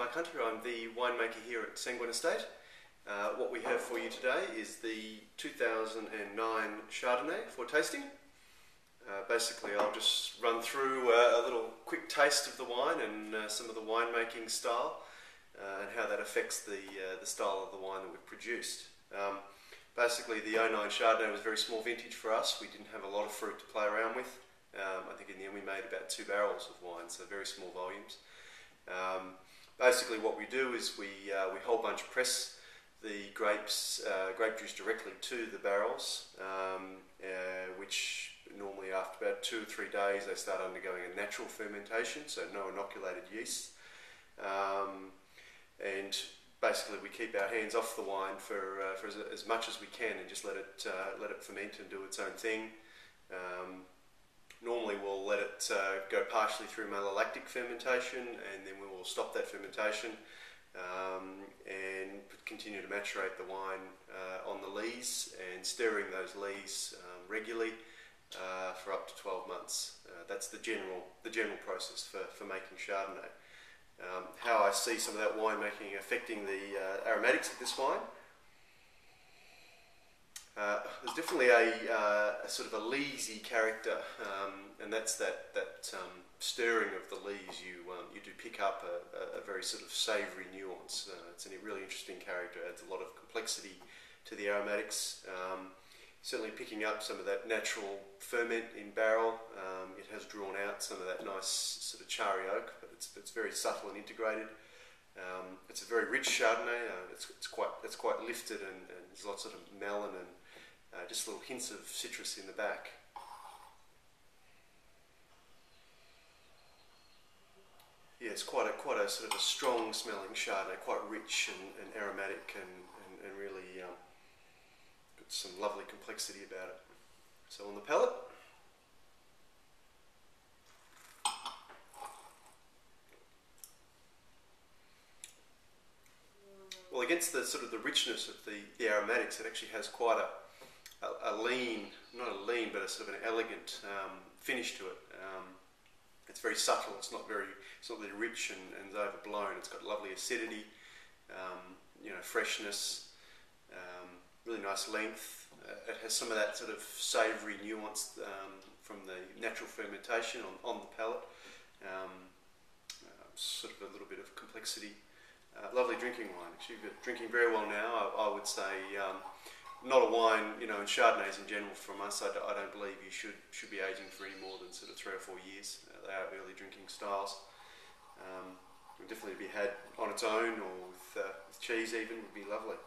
Hi Country, I'm the winemaker here at Sanguine Estate. What we have for you today is the 2009 Chardonnay for tasting. Basically I'll just run through a little quick taste of the wine and some of the winemaking style and how that affects the style of the wine that we've produced. Basically the 09 Chardonnay was a very small vintage for us. We didn't have a lot of fruit to play around with. I think in the end we made about 2 barrels of wine, so very small volumes. Basically what we do is we whole bunch press the grape juice directly to the barrels, which normally after about 2 or 3 days they start undergoing a natural fermentation, so no inoculated yeast. And basically we keep our hands off the wine for as much as we can and just let it ferment and do its own thing. Normally we'll let it go partially through malolactic fermentation, and then we will stop that fermentation and continue to macerate the wine on the lees and stirring those lees regularly for up to 12 months. That's the general process for making Chardonnay. How I see some of that winemaking affecting the aromatics of this wine. There's definitely a sort of a leesy character, and that's that stirring of the lees. You do pick up a very sort of savoury nuance. It's a really interesting character. Adds a lot of complexity to the aromatics. Certainly picking up some of that natural ferment in barrel. It has drawn out some of that nice sort of charry oak, but it's very subtle and integrated. It's a very rich Chardonnay. It's quite lifted, and there's lots of melon and just little hints of citrus in the back. Yeah, it's quite a sort of a strong smelling Chardonnay, quite rich and aromatic and really got some lovely complexity about it. So on the palate. Well, against the sort of the richness of the aromatics, it actually has quite a lean, not a lean, but a sort of an elegant finish to it. It's very subtle. It's not very rich and overblown. It's got lovely acidity, freshness, really nice length. It has some of that sort of savoury nuance from the natural fermentation on the palate. Sort of a little bit of complexity. Lovely drinking wine. Actually, drinking very well now. I would say not a wine, in Chardonnays in general from us. I don't believe you should be aging for any more than sort of 3 or 4 years. They are early drinking styles. Would definitely be had on its own or with cheese even would be lovely.